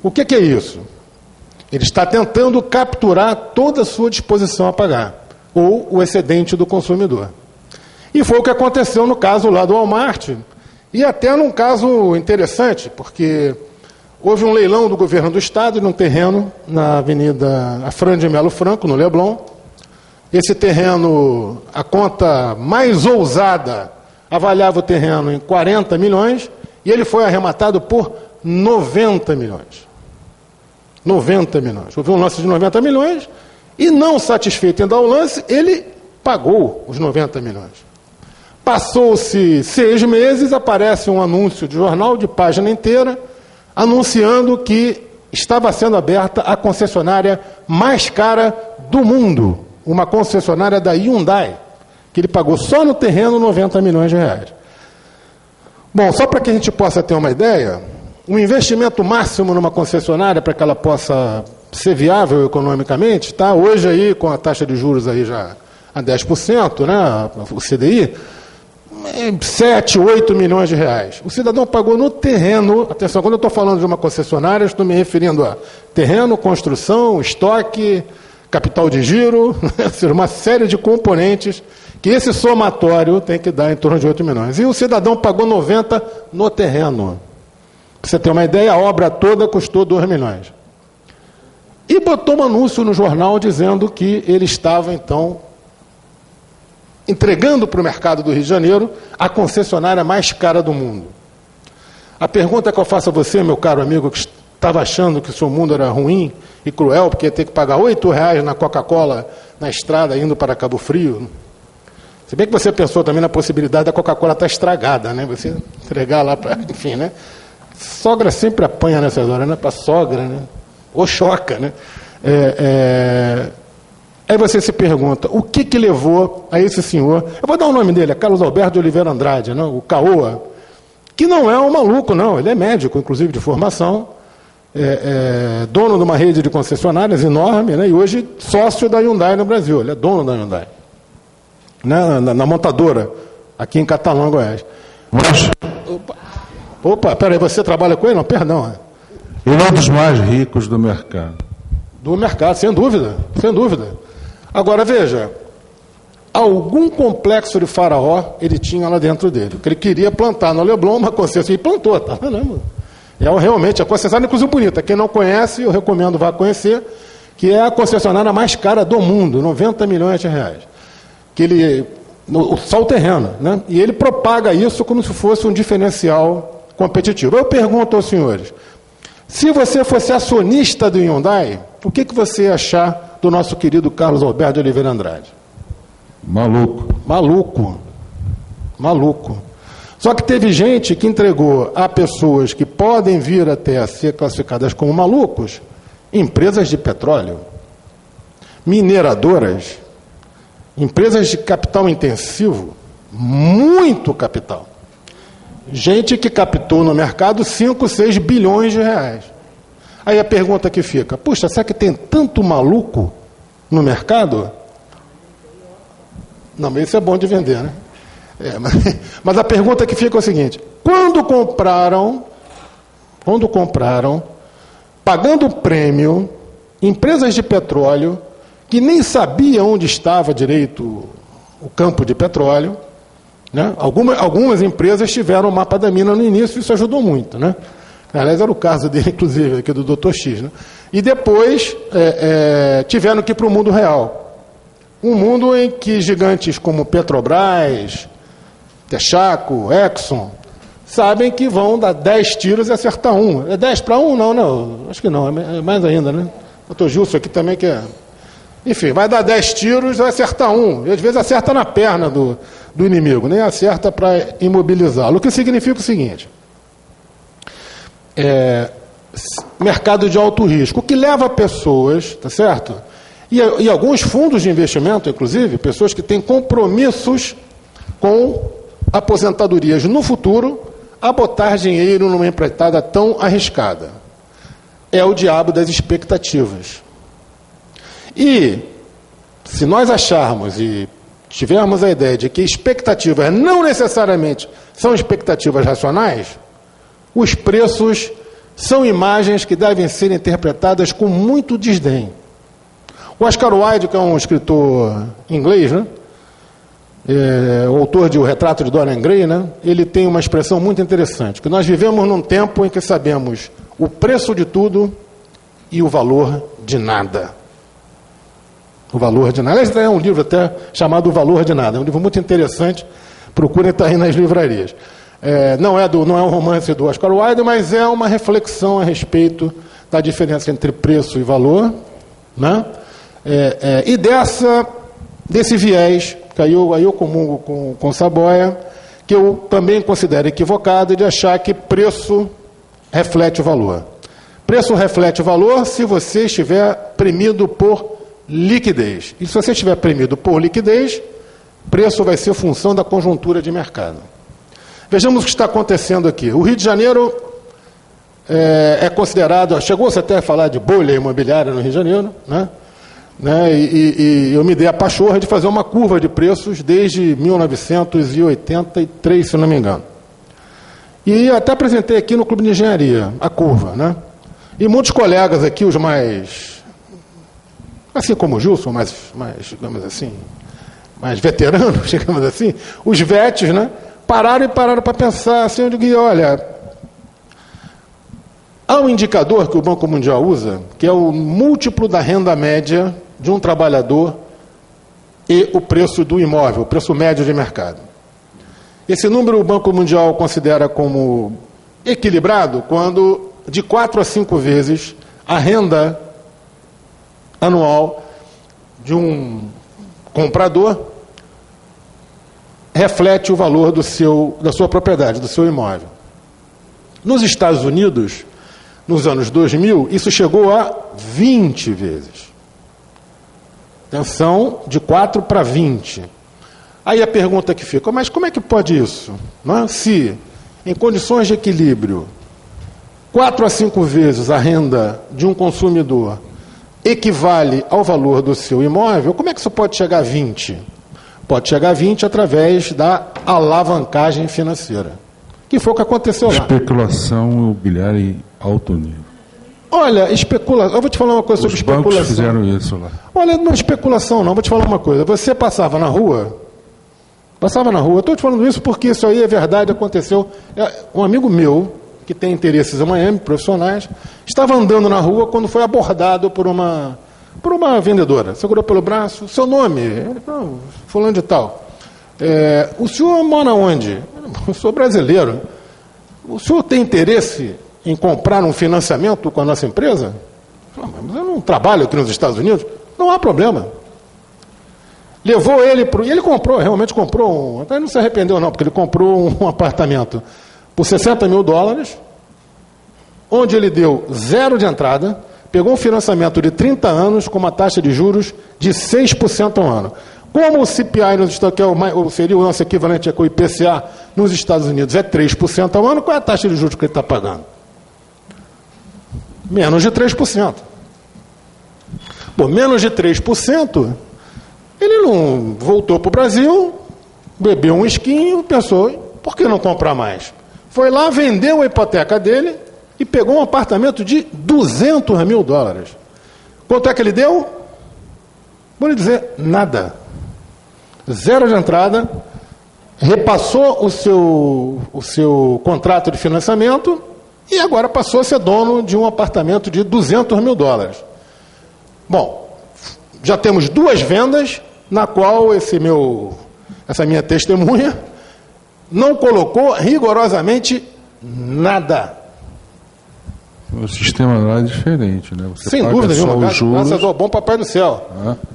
O que é isso? Ele está tentando capturar toda a sua disposição a pagar, ou o excedente do consumidor. E foi o que aconteceu no caso lá do Walmart, e até num caso interessante, porque houve um leilão do governo do estado num terreno na Avenida Afrânio de Melo Franco, no Leblon. Esse terreno, a conta mais ousada, avaliava o terreno em 40 milhões, e ele foi arrematado por 90 milhões. 90 milhões. Houve um lance de 90 milhões, e não satisfeito em dar o lance, ele pagou os 90 milhões. Passou-se 6 meses, aparece um anúncio de jornal de página inteira, anunciando que estava sendo aberta a concessionária mais cara do mundo, uma concessionária da Hyundai, que ele pagou só no terreno 90 milhões de reais. Bom, só para que a gente possa ter uma ideia, o investimento máximo numa concessionária para que ela possa ser viável economicamente, está hoje aí com a taxa de juros aí já a 10%, né, o CDI, 7, 8 milhões de reais. O cidadão pagou no terreno, atenção, quando eu estou falando de uma concessionária, estou me referindo a terreno, construção, estoque, capital de giro, uma série de componentes que esse somatório tem que dar em torno de 8 milhões. E o cidadão pagou 90 no terreno. Para você ter uma ideia, a obra toda custou 2 milhões. E botou um anúncio no jornal dizendo que ele estava, então, entregando para o mercado do Rio de Janeiro a concessionária mais cara do mundo. A pergunta que eu faço a você, meu caro amigo, que estava achando que o seu mundo era ruim e cruel, porque ia ter que pagar R$8 na Coca-Cola na estrada indo para Cabo Frio. Se bem que você pensou também na possibilidade da Coca-Cola estar estragada, né? Você entregar lá para... Enfim, né? Sogra sempre apanha nessas horas, né? Para sogra, né? Ou choca, né? Aí você se pergunta, o que levou a esse senhor, eu vou dar o nome dele, é Carlos Alberto de Oliveira Andrade, né, o Caoa, que não é um maluco, não, ele é médico, inclusive de formação, dono de uma rede de concessionárias enorme, né, e hoje sócio da Hyundai no Brasil, ele é dono da Hyundai, né, na montadora, aqui em Catalão, Goiás. Mas... Opa, peraí, você trabalha com ele? Não, perdão. Ele é um dos mais ricos do mercado. Do mercado, sem dúvida, sem dúvida. Agora, veja, algum complexo de faraó ele tinha lá dentro dele, porque ele queria plantar no Leblon uma concessionária, e plantou, tá? Realmente, a concessionária, inclusive, bonita. Quem não conhece, eu recomendo vá conhecer, que é a concessionária mais cara do mundo, 90 milhões de reais. Que ele, só o terreno, né? E ele propaga isso como se fosse um diferencial competitivo. Eu pergunto aos senhores, se você fosse acionista do Hyundai, o que você ia achar do nosso querido Carlos Alberto de Oliveira Andrade? Maluco. Maluco. Maluco. Só que teve gente que entregou a pessoas que podem vir até a ser classificadas como malucos, empresas de petróleo, mineradoras, empresas de capital intensivo, muito capital. Gente que captou no mercado 5, 6 bilhões de reais. Aí a pergunta que fica, puxa, será que tem tanto maluco no mercado? Não, mas isso é bom de vender, né? Mas a pergunta que fica é o seguinte, quando compraram, pagando prêmio, empresas de petróleo, que nem sabiam onde estava direito o campo de petróleo, né? Algumas empresas tiveram o mapa da mina no início, isso ajudou muito, né? Aliás, era o caso dele, inclusive, aqui do Dr. X, né? E depois tiveram que ir para o mundo real. Um mundo em que gigantes como Petrobras, Texaco, Exxon, sabem que vão dar 10 tiros e acertar um. É 10 para 1? Não, acho que não, é mais ainda, né? O Dr. Gilson aqui também que é... Enfim, vai dar 10 tiros e vai acertar um. E às vezes acerta na perna do inimigo, nem acerta para imobilizá-lo. O que significa o seguinte... mercado de alto risco, o que leva pessoas, tá certo? E alguns fundos de investimento, inclusive, pessoas que têm compromissos com aposentadorias no futuro, a botar dinheiro numa empreitada tão arriscada. É o diabo das expectativas. E se nós acharmos e tivermos a ideia de que expectativas não necessariamente são expectativas racionais, os preços são imagens que devem ser interpretadas com muito desdém. O Oscar Wilde, que é um escritor inglês, né? O autor de O Retrato de Dorian Gray, né? Ele tem uma expressão muito interessante, que nós vivemos num tempo em que sabemos o preço de tudo e o valor de nada. O valor de nada. Esse é um livro até chamado O Valor de Nada. É um livro muito interessante. Procurem estar aí nas livrarias. Não é um romance do Oscar Wilde, mas é uma reflexão a respeito da diferença entre preço e valor, né? E desse viés, que aí eu comungo com Saboia, que eu também considero equivocado, de achar que preço reflete o valor. Preço reflete o valor se você estiver premido por liquidez. E se você estiver premido por liquidez, preço vai ser função da conjuntura de mercado. Vejamos o que está acontecendo aqui. O Rio de Janeiro é considerado... Chegou-se até a falar de bolha imobiliária no Rio de Janeiro, né? E eu me dei a pachorra de fazer uma curva de preços desde 1983, se não me engano. E até apresentei aqui no Clube de Engenharia a curva, né? E muitos colegas aqui, os mais... assim como o Gilson, mais digamos assim, mais veteranos, digamos assim, os vetes, né? Pararam para pensar assim, eu digo, olha, há um indicador que o Banco Mundial usa, que é o múltiplo da renda média de um trabalhador e o preço do imóvel, o preço médio de mercado. Esse número o Banco Mundial considera como equilibrado quando de 4 a 5 vezes a renda anual de um comprador reflete o valor da sua propriedade, do seu imóvel. Nos Estados Unidos, nos anos 2000, isso chegou a 20 vezes. Atenção, de 4 para 20. Aí a pergunta que fica, mas como é que pode isso? Não é? Se, em condições de equilíbrio, 4 a 5 vezes a renda de um consumidor equivale ao valor do seu imóvel, como é que isso pode chegar a 20? Pode chegar a 20 através da alavancagem financeira, que foi o que aconteceu lá. Especulação imobiliária em alto nível. Olha, eu vou te falar uma coisa sobre especulação. Os bancos fizeram isso lá. Olha, não é especulação não, vou te falar uma coisa. Você passava na rua, estou te falando isso porque isso aí é verdade, aconteceu. Um amigo meu, que tem interesses em Miami, profissionais, estava andando na rua quando foi abordado por uma vendedora. Segurou pelo braço, seu nome? Ele falou, fulano de tal. O senhor mora onde? Eu sou brasileiro. O senhor tem interesse em comprar um financiamento com a nossa empresa? Mas eu não trabalho aqui nos Estados Unidos. Não há problema. Levou ele para... E ele realmente comprou até não se arrependeu não, porque ele comprou um apartamento por $60 mil, onde ele deu 0 de entrada, pegou um financiamento de 30 anos com uma taxa de juros de 6% ao ano. Como o CPI nos Estados Unidos, seria o nosso equivalente com o IPCA nos Estados Unidos, é 3% ao ano, qual é a taxa de juros que ele está pagando? Menos de 3%. Bom, menos de 3%, ele não voltou para o Brasil, bebeu um esquinho, pensou, por que não comprar mais? Foi lá, vendeu a hipoteca dele e pegou um apartamento de $200 mil. Quanto é que ele deu? Vou lhe dizer, nada. 0 de entrada, repassou o seu contrato de financiamento e agora passou a ser dono de um apartamento de $200 mil. Bom, já temos 2 vendas na qual essa minha testemunha não colocou rigorosamente nada. O sistema lá é diferente, né? Você sem dúvida nenhuma, graças ao bom papai do céu.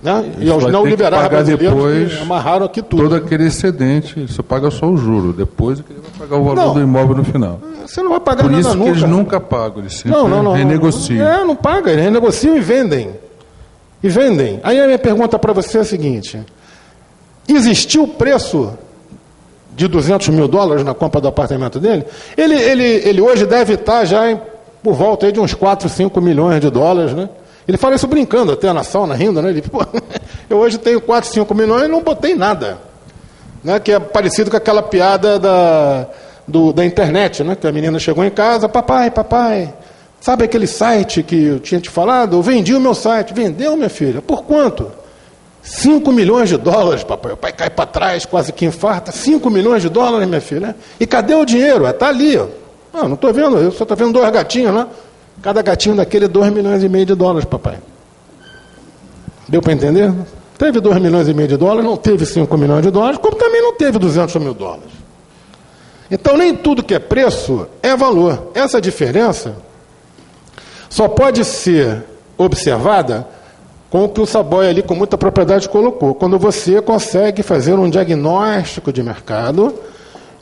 Né? E aos neoliberais brasileiros que amarraram aqui tudo. Todo aquele excedente, você paga só o juro, depois ele vai pagar o valor do imóvel no final. Você não vai pagar nada nunca. Por isso que eles nunca pagam, eles sempre renegociam. Não pagam, eles renegociam e vendem. Aí a minha pergunta para você é a seguinte: existiu o preço de $200 mil na compra do apartamento dele? Ele hoje deve estar já por volta aí de uns 4, 5 milhões de dólares, né? Ele fala isso brincando até na sauna, rindo, né? Ele, eu hoje tenho 4, 5 milhões e não botei nada. Né? Que é parecido com aquela piada da internet, né? Que a menina chegou em casa, papai, Sabe aquele site que eu tinha te falado? Eu vendi o meu site. Vendeu, minha filha? Por quanto? 5 milhões de dólares, papai. O pai cai para trás, quase que infarta. 5 milhões de dólares, minha filha. E cadê o dinheiro? Está ali. Ó. Não estou vendo, eu só estou vendo 2 gatinhos lá. Cada gatinho daquele é 2 milhões e meio de dólares, papai. Deu para entender? Teve 2 milhões e meio de dólares, não teve 5 milhões de dólares, como também não teve 200 mil dólares. Então, nem tudo que é preço é valor. Essa diferença só pode ser observada com o que o Saboia ali, com muita propriedade, colocou. Quando você consegue fazer um diagnóstico de mercado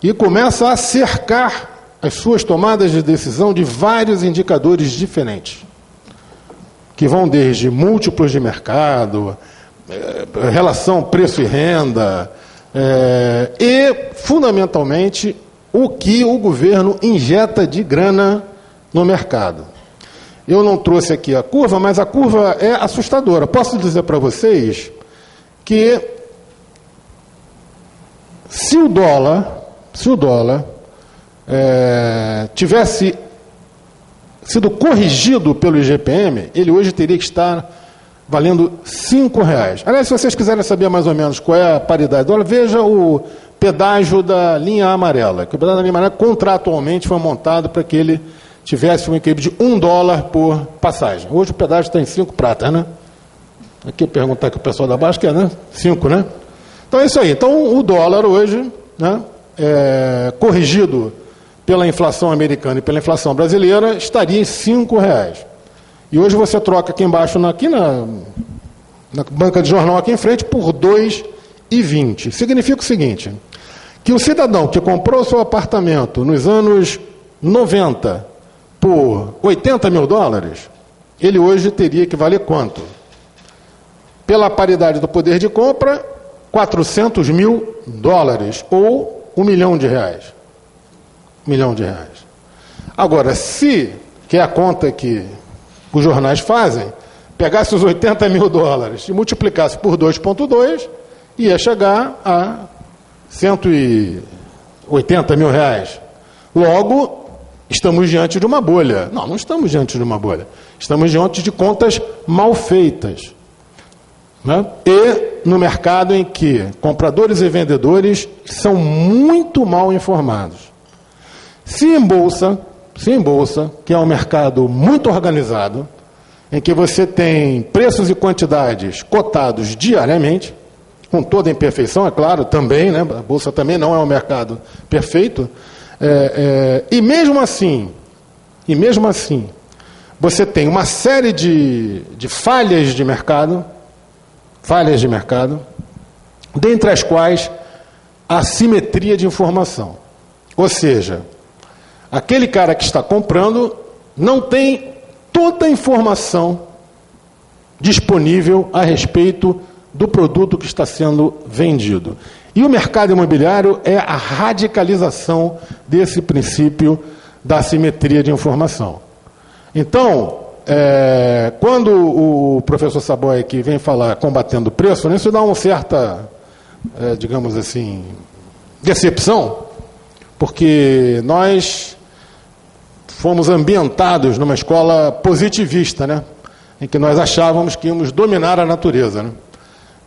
e começa a cercar as suas tomadas de decisão de vários indicadores diferentes, que vão desde múltiplos de mercado, relação preço e renda, e, fundamentalmente, o que o governo injeta de grana no mercado. Eu não trouxe aqui a curva, mas a curva é assustadora. Posso dizer para vocês que se o dólar tivesse sido corrigido pelo IGPM, ele hoje teria que estar valendo R$5. Aliás, se vocês quiserem saber mais ou menos qual é a paridade do dólar, veja o pedágio da linha amarela. Que o pedágio da linha amarela contratualmente foi montado para que ele tivesse um equilíbrio de $1 por passagem. Hoje o pedágio está em 5 pratas, né? Aqui eu perguntar aqui o pessoal da Baixa, que é, né? 5, né? Então é isso aí. Então o dólar hoje, né, corrigido pela inflação americana e pela inflação brasileira, estaria em R$5. E hoje você troca aqui embaixo, aqui na banca de jornal aqui em frente, por R$2,20. Significa o seguinte, que o cidadão que comprou seu apartamento nos anos 90 por $80 mil, ele hoje teria que valer quanto? Pela paridade do poder de compra, $400 mil, ou R$1 milhão. R$1 milhão. Agora, se, que é a conta que os jornais fazem, pegasse os $80 mil e multiplicasse por 2,2, ia chegar a R$180 mil. Logo, estamos diante de uma bolha. Não estamos diante de uma bolha. Estamos diante de contas mal feitas. Né? E no mercado em que compradores e vendedores são muito mal informados. Se em bolsa, que é um mercado muito organizado, em que você tem preços e quantidades cotados diariamente, com toda a imperfeição, é claro, também, né? A bolsa também não é um mercado perfeito, e mesmo assim, você tem uma série de falhas de mercado, dentre as quais a assimetria de informação. Ou seja, aquele cara que está comprando não tem toda a informação disponível a respeito do produto que está sendo vendido. E o mercado imobiliário é a radicalização desse princípio da assimetria de informação. Então, quando o professor Saboia aqui vem falar combatendo o preço, isso dá uma certa, digamos assim, decepção, porque nós fomos ambientados numa escola positivista, né? Em que nós achávamos que íamos dominar a natureza, né?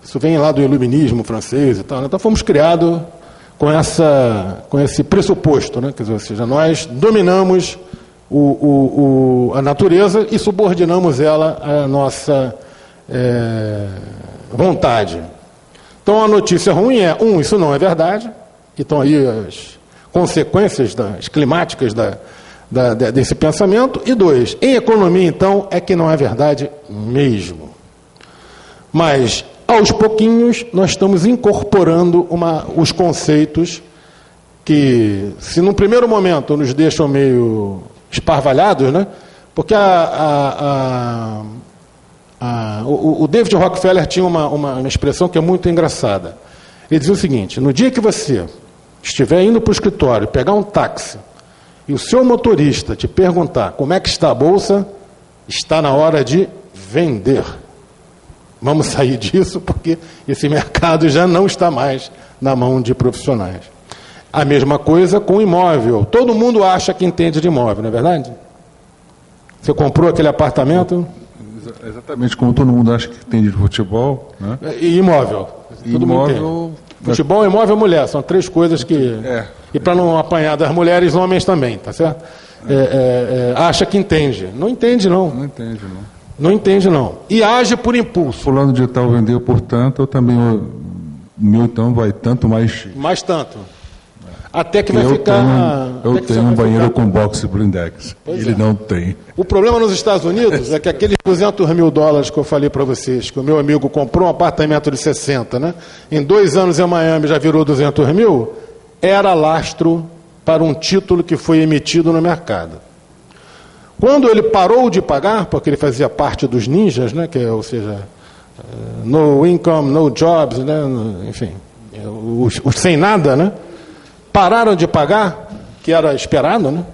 Isso vem lá do iluminismo francês e tal, né? Então fomos criados com esse pressuposto, né? Quer dizer, ou seja, nós dominamos a natureza e subordinamos ela à nossa vontade. Então a notícia ruim é, isso não é verdade, e estão aí as consequências climáticas desse pensamento, e 2, em economia, então, é que não é verdade mesmo. Mas, aos pouquinhos, nós estamos incorporando os conceitos que, se num primeiro momento nos deixam meio esparvalhados, né? Porque o David Rockefeller tinha uma expressão que é muito engraçada. Ele dizia o seguinte: no dia que você estiver indo para o escritório, pegar um táxi, e o seu motorista te perguntar como é que está a bolsa, está na hora de vender. Vamos sair disso, porque esse mercado já não está mais na mão de profissionais. A mesma coisa com imóvel. Todo mundo acha que entende de imóvel, não é verdade? Você comprou aquele apartamento? Exatamente como todo mundo acha que tem de futebol, né? E imóvel. Todo mundo Imóvel. tem. Futebol, imóvel e mulher. São três coisas que... E para não apanhar das mulheres, homens também, tá certo? Acha que entende. Não entende, não. Não entende, não. Não entende, não. E age por impulso. Fulano de tal vendeu, portanto, eu também... O meu, então, vai tanto mais X. Mais tanto. Até que vai ficar... Eu tenho um banheiro com box blindex. Ele não tem. O problema nos Estados Unidos é que aqueles $200 mil que eu falei para vocês, que o meu amigo comprou um apartamento de 60, né? Em 2 anos em Miami já virou 200 mil, era lastro para um título que foi emitido no mercado. Quando ele parou de pagar, porque ele fazia parte dos ninjas, né? Ou seja, no income, no jobs, né? Enfim, os sem nada, né? Pararam de pagar, que era esperado, né?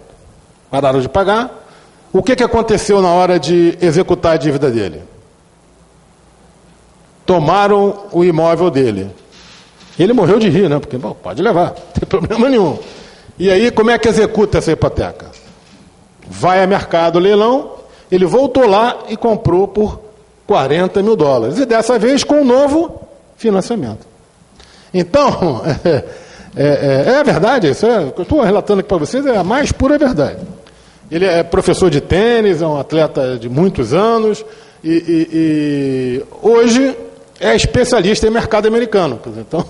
Pararam de pagar. O que aconteceu na hora de executar a dívida dele? Tomaram o imóvel dele. Ele morreu de rir, né? Porque, bom, pode levar, não tem problema nenhum. E aí, como é que executa essa hipoteca? Vai a mercado, leilão, ele voltou lá e comprou por $40 mil. E dessa vez com um novo financiamento. Então... É verdade, isso eu estou relatando aqui para vocês, é a mais pura verdade. Ele é professor de tênis, é um atleta de muitos anos, e hoje é especialista em mercado americano. Então,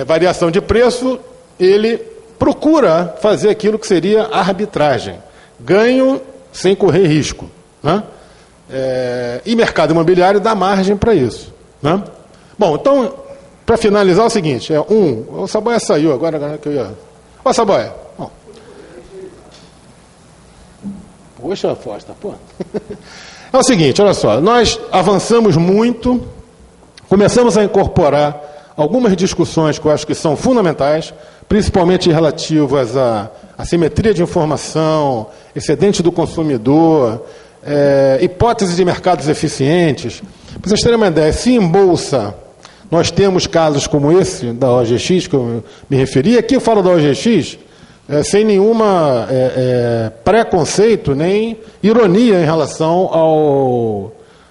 variação de preço, ele procura fazer aquilo que seria arbitragem, ganho sem correr risco, né? E mercado imobiliário dá margem para isso, né? Bom, então... Para finalizar, é o seguinte, o Saboia saiu agora que eu ia... Ó, Saboia. Poxa, Fosta, pô. É o seguinte, olha só, nós avançamos muito, começamos a incorporar algumas discussões que eu acho que são fundamentais, principalmente relativas à assimetria de informação, excedente do consumidor, hipótese de mercados eficientes. Para vocês terem uma ideia, se em bolsa... Nós temos casos como esse, da OGX, que eu me referi. Aqui eu falo da OGX sem nenhuma preconceito, nem ironia em relação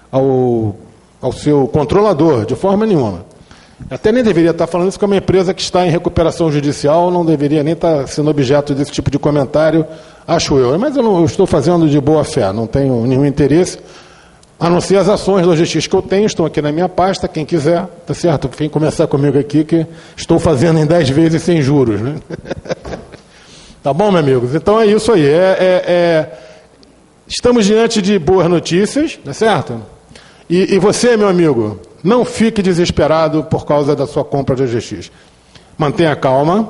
ao seu controlador, de forma nenhuma. Até nem deveria estar falando isso, porque é uma empresa que está em recuperação judicial, não deveria nem estar sendo objeto desse tipo de comentário, acho eu. Mas eu estou fazendo de boa fé, não tenho nenhum interesse. A não ser as ações logísticas que eu tenho, estão aqui na minha pasta, quem quiser, tá certo? Vem conversar comigo aqui, que estou fazendo em 10 vezes sem juros, né? Tá bom, meus amigos? Então é isso aí. Estamos diante de boas notícias, tá certo? E você, meu amigo, não fique desesperado por causa da sua compra de OGX. Mantenha calma.